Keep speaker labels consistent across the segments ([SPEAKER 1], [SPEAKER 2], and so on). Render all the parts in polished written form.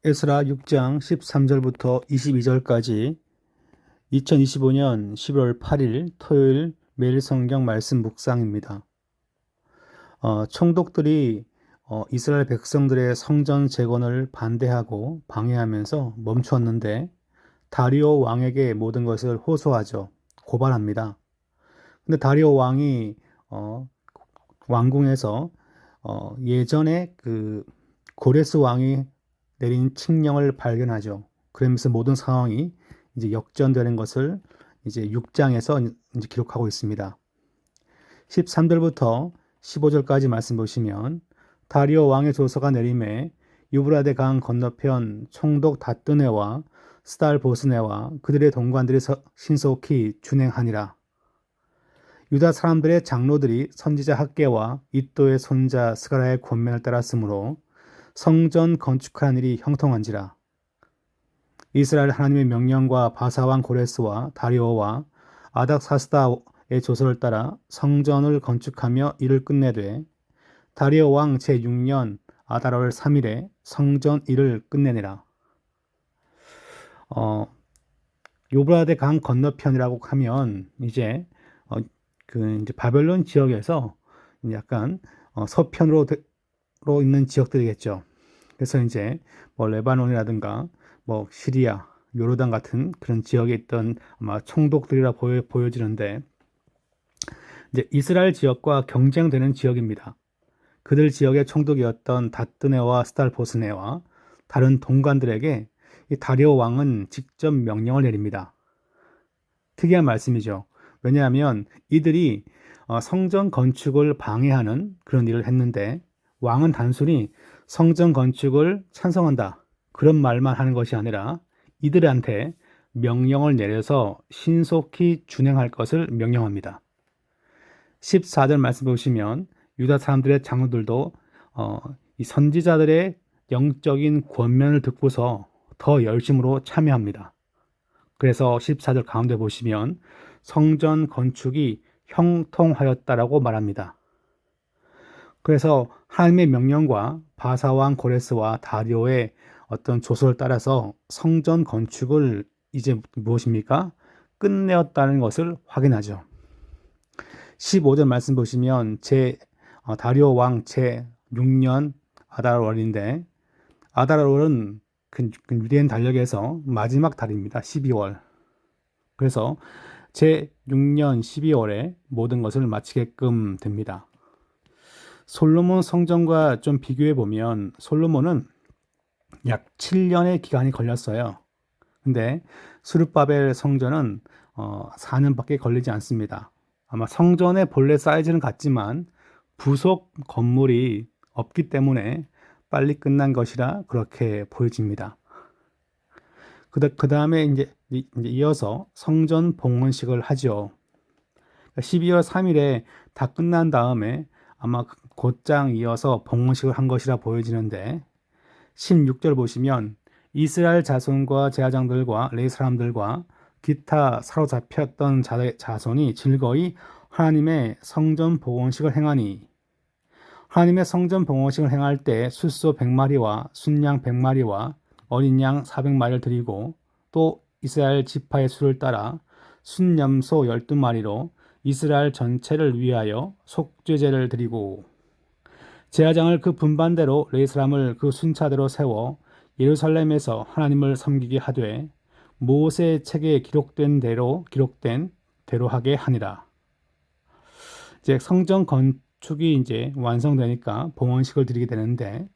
[SPEAKER 1] 에스라 6장 13절부터 22절까지 2025년 11월 8일 토요일 매일 성경 말씀 묵상입니다. 총독들이 이스라엘 백성들의 성전 재건을 반대하고 방해하면서 멈추었는데 다리오 왕에게 모든 것을 호소하죠. 고발합니다. 근데 다리오 왕이 왕궁에서 예전에 그 고레스 왕이 내린 칙령을 발견하죠. 그러면서 모든 상황이 이제 역전되는 것을 이제 6장에서 이제 기록하고 있습니다. 13절부터 15절까지 말씀 보시면 다리오 왕의 조서가 내림에 유브라데 강 건너편 총독 다뜨네와 스달 보스네와 그들의 동관들이 신속히 준행하니라. 유다 사람들의 장로들이 선지자 학개와 이또의 손자 스가랴의 권면을 따랐으므로 성전 건축하는 일이 형통한지라. 이스라엘 하나님의 명령과 바사왕 고레스와 다리오와 아닥사스다의 조서를 따라 성전을 건축하며 일을 끝내되 다리오 왕 제6년 아달월 3일에 성전 일을 끝내니라. 요브라데 강 건너편이라고 하면 이제 이제 바벨론 지역에서 약간 서편으로 있는 지역들이겠죠. 그래서 이제 뭐 레바논이라든가 뭐 시리아, 요르단 같은 그런 지역에 있던 아마 총독들이라 보여지는데 이제 이스라엘 지역과 경쟁되는 지역입니다. 그들 지역의 총독이었던 다뜨네와 스달보스네와 다른 동관들에게 이 다리오 왕은 직접 명령을 내립니다. 특이한 말씀이죠. 왜냐하면 이들이 성전 건축을 방해하는 그런 일을 했는데 왕은 단순히 성전 건축을 찬성한다 그런 말만 하는 것이 아니라 이들한테 명령을 내려서 신속히 준행할 것을 명령합니다. 14절 말씀 보시면 유다 사람들의 장로들도 이 선지자들의 영적인 권면을 듣고서 더 열심으로 참여합니다. 그래서 14절 가운데 보시면 성전 건축이 형통하였다라고 말합니다. 그래서 하나님의 명령과 바사왕 고레스와 다리오의 어떤 조서를 따라서 성전 건축을 이제 무엇입니까? 끝내었다는 것을 확인하죠. 15절 말씀 보시면 다리오 왕 제6년 아달월인데 아달월은 그 유대인 달력에서 마지막 달입니다. 12월. 그래서 제6년 12월에 모든 것을 마치게끔 됩니다. 솔로몬 성전과 좀 비교해 보면 솔로몬은 약 7년의 기간이 걸렸어요. 근데 스룹바벨 성전은 4년밖에 걸리지 않습니다. 아마 성전의 본래 사이즈는 같지만 부속 건물이 없기 때문에 빨리 끝난 것이라 그렇게 보여집니다. 그 다음에 이제 이어서 성전 봉헌식을 하죠. 12월 3일에 다 끝난 다음에 아마 곧장 이어서 봉헌식을 한 것이라 보여지는데 16절 보시면 이스라엘 자손과 제사장들과 레위 사람들과 기타 사로잡혔던 자손이 즐거이 하나님의 성전 봉헌식을 행하니 하나님의 성전 봉헌식을 행할 때 숫소 100마리와 순양 100마리와 어린 양 400마리를 드리고 또 이스라엘 지파의 수를 따라 순염소 12마리로 이스라엘 전체를 위하여 속죄제를 드리고 제사장을 그 분반대로 레위 사람을 그 순차대로 세워 예루살렘에서 하나님을 섬기게 하되 모세 책에 기록된 대로 하게 하니라. 이제 성전 건축이 이제 완성되니까 봉헌식을 드리게 되는데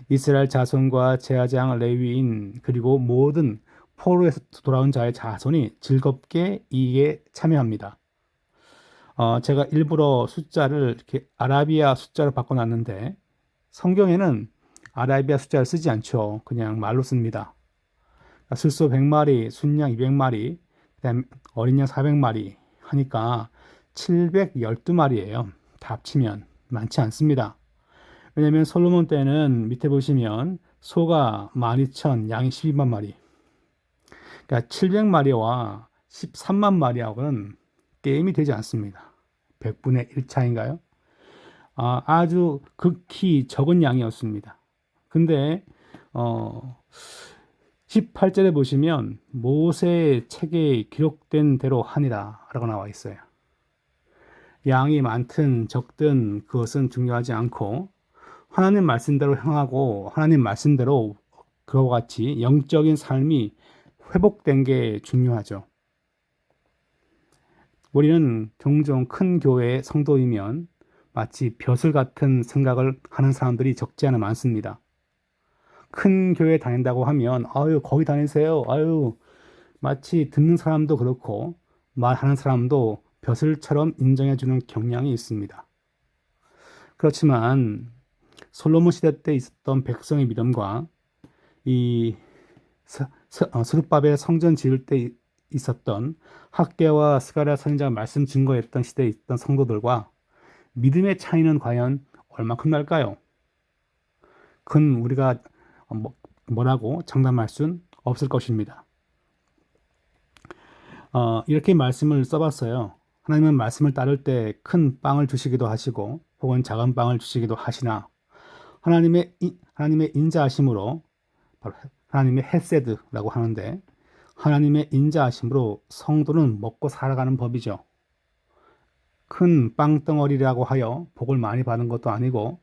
[SPEAKER 1] 이스라엘 자손과 제사장 레위인 그리고 모든 포로에서 돌아온 자의 자손이 즐겁게 이에 참여합니다. 제가 일부러 숫자를 이렇게 아라비아 숫자로 바꿔놨는데 성경에는 아라비아 숫자를 쓰지 않죠. 그냥 말로 씁니다. 술소 100마리, 순양 200마리, 그다음 어린 양 400마리 하니까 712마리예요. 다 합치면 많지 않습니다. 왜냐하면 솔로몬 때는 밑에 보시면 소가 12,000, 양이 12만 마리. 그러니까 700마리와 13만 마리하고는 게임이 되지 않습니다. 100분의 1 차인가요? 아주 극히 적은 양이었습니다. 근데 18절에 보시면 모세의 책에 기록된 대로 하니라 라고 나와 있어요. 양이 많든 적든 그것은 중요하지 않고 하나님 말씀대로 행하고 하나님 말씀대로 그와 같이 영적인 삶이 회복된 게 중요하죠. 우리는 종종 큰 교회의 성도이면 마치 벼슬 같은 생각을 하는 사람들이 적지 않아 많습니다. 큰 교회 다닌다고 하면 아유 거기 다니세요. 아유 마치 듣는 사람도 그렇고 말하는 사람도 벼슬처럼 인정해주는 경향이 있습니다. 그렇지만 솔로몬 시대 때 있었던 백성의 믿음과 이 스룹바벨 성전 지을 때 있었던 학개와 스가랴 선지자가 말씀 증거했던 시대에 있던 성도들과 믿음의 차이는 과연 얼마큼 날까요? 그건 우리가 뭐라고 장담할 수는 없을 것입니다. 이렇게 말씀을 써봤어요. 하나님은 말씀을 따를 때 큰 빵을 주시기도 하시고 혹은 작은 빵을 주시기도 하시나 하나님의 인자하심으로 바로 하나님의 헤세드라고 하는데 하나님의 인자하심으로 성도는 먹고 살아가는 법이죠. 큰 빵덩어리라고 하여 복을 많이 받는 것도 아니고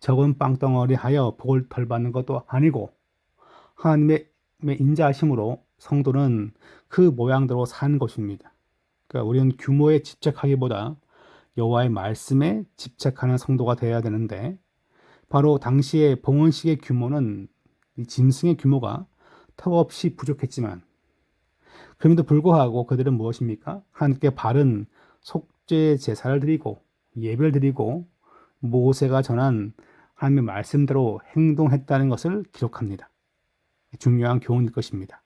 [SPEAKER 1] 적은 빵덩어리 하여 복을 덜 받는 것도 아니고 하나님의 인자하심으로 성도는 그 모양대로 사는 것입니다. 그러니까 우리는 규모에 집착하기보다 여호와의 말씀에 집착하는 성도가 되어야 되는데 바로 당시의 봉헌식의 규모는 이 짐승의 규모가 턱없이 부족했지만 그럼에도 불구하고 그들은 무엇입니까? 하나님께 바른 속죄 제사를 드리고 예배를 드리고 모세가 전한 하나님의 말씀대로 행동했다는 것을 기록합니다. 중요한 교훈일 것입니다.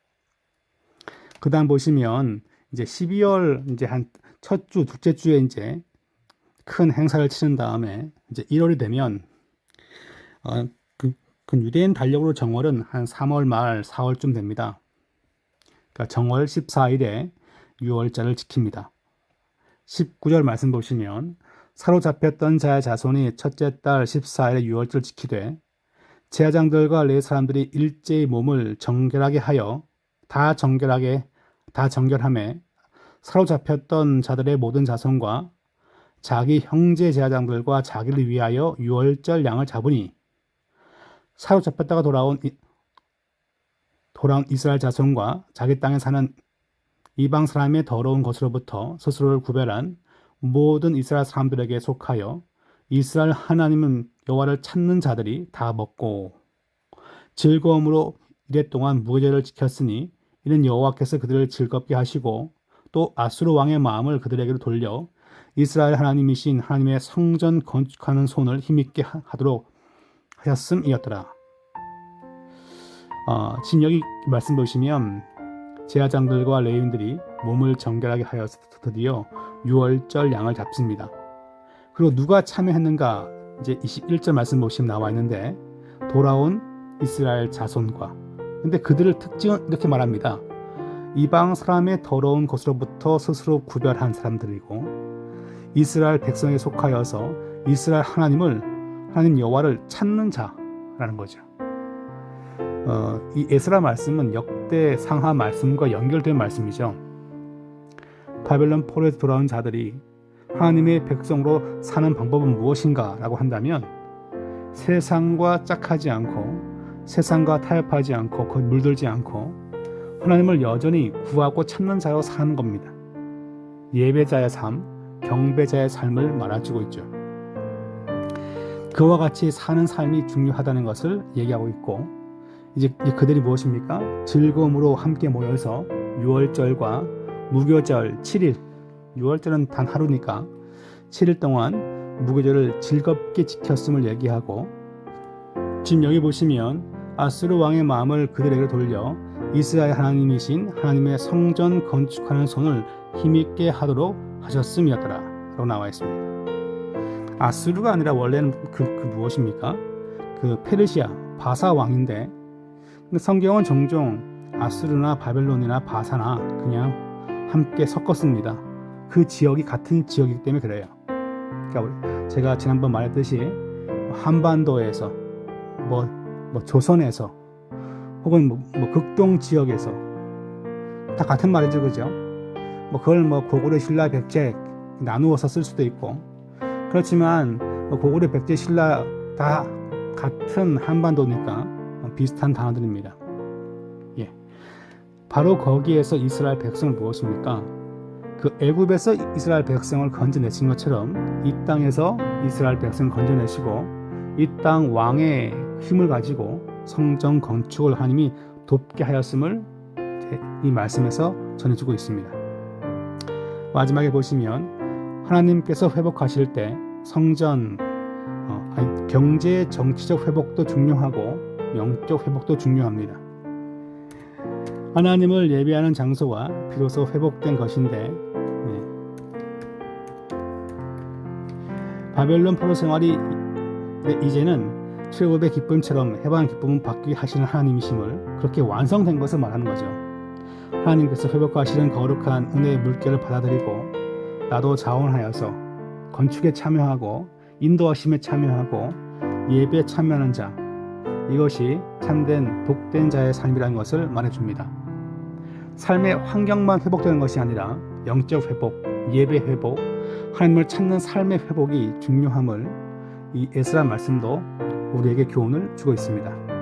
[SPEAKER 1] 그 다음 보시면 이제 12월 이제 한 첫 주, 둘째 주에 이제 큰 행사를 치른 다음에 이제 1월이 되면 그 유대인 달력으로 정월은 한 3월 말 4월쯤 됩니다. 그러니까 정월 14일에 6월절을 지킵니다. 19절 말씀 보시면 사로잡혔던 자의 자손이 첫째 달 14일에 6월절 지키되 제사장들과 레위 사람들이 일제히 몸을 정결하게 하여 다 정결함에 사로잡혔던 자들의 모든 자손과 자기 형제 제사장들과 자기를 위하여 6월절 양을 잡으니 사로잡혔다가 돌아온 이스라엘 자손과 자기 땅에 사는 이방 사람의 더러운 것으로부터 스스로를 구별한 모든 이스라엘 사람들에게 속하여 이스라엘 하나님은 여호와를 찾는 자들이 다 먹고 즐거움으로 이랫동안 무교제를 지켰으니 이는 여호와께서 그들을 즐겁게 하시고 또 아수르 왕의 마음을 그들에게로 돌려 이스라엘 하나님이신 하나님의 성전 건축하는 손을 힘있게 하도록 하셨음이었더라. 지금 여기 말씀 보시면 제사장들과 레위인들이 몸을 정결하게 하여서 드디어 6월절 양을 잡습니다. 그리고 누가 참여했는가 이제 21절 말씀 보시면 나와 있는데 돌아온 이스라엘 자손과 근데 그들의 특징은 이렇게 말합니다. 이방 사람의 더러운 것으로부터 스스로 구별한 사람들이고 이스라엘 백성에 속하여서 이스라엘 하나님 여호와를 찾는 자라는 거죠. 이 에스라 말씀은 역대 상하 말씀과 연결된 말씀이죠. 바벨론 포로에서 돌아온 자들이 하나님의 백성으로 사는 방법은 무엇인가 라고 한다면 세상과 짝하지 않고 세상과 타협하지 않고 거기 물들지 않고 하나님을 여전히 구하고 찾는 자로 사는 겁니다. 예배자의 삶, 경배자의 삶을 말해주고 있죠. 그와 같이 사는 삶이 중요하다는 것을 얘기하고 있고 이제 그들이 무엇입니까? 즐거움으로 함께 모여서 6월절과 무교절 7일 6월절은 단 하루니까 7일 동안 무교절을 즐겁게 지켰음을 얘기하고 지금 여기 보시면 아수르 왕의 마음을 그들에게 돌려 이스라엘 하나님이신 하나님의 성전 건축하는 손을 힘있게 하도록 하셨음이었더라 라고 나와 있습니다. 아수르가 아니라 원래는 그 무엇입니까? 그 페르시아 바사 왕인데 성경은 종종 아수르나 바벨론이나 바사나 그냥 함께 섞었습니다. 그 지역이 같은 지역이기 때문에 그래요. 그러니까 제가 지난번 말했듯이 한반도에서 뭐 조선에서 혹은 뭐 극동 지역에서 다 같은 말이죠, 그죠? 뭐 그걸 뭐 고구려, 신라, 백제 나누어서 쓸 수도 있고, 그렇지만 뭐 고구려, 백제, 신라 다 같은 한반도니까 비슷한 단어들입니다. 예, 바로 거기에서 이스라엘 백성은 무엇입니까? 그 애굽에서 이스라엘 백성을 건져내신 것처럼 이 땅에서 이스라엘 백성을 건져내시고 이 땅 왕의 힘을 가지고 성전 건축을 하나님이 돕게 하였음을 이 말씀에서 전해주고 있습니다. 마지막에 보시면 하나님께서 회복하실 때 성전, 경제, 정치적 회복도 중요하고 영적 회복도 중요합니다. 하나님을 예배하는 장소가 비로소 회복된 것인데, 바벨론 포로 생활이 이제는 출애굽의 기쁨처럼 해방의 기쁨을 받게 하시는 하나님이심을, 그렇게 완성된 것을 말하는 거죠. 하나님께서 회복하시는 거룩한 은혜의 물결을 받아들이고 나도 자원하여서 건축에 참여하고 인도하심에 참여하고 예배에 참여하는 자, 이것이 참된 복된 자의 삶이라는 것을 말해줍니다. 삶의 환경만 회복되는 것이 아니라 영적 회복, 예배 회복, 하나님을 찾는 삶의 회복이 중요함을 이 에스라 말씀도 우리에게 교훈을 주고 있습니다.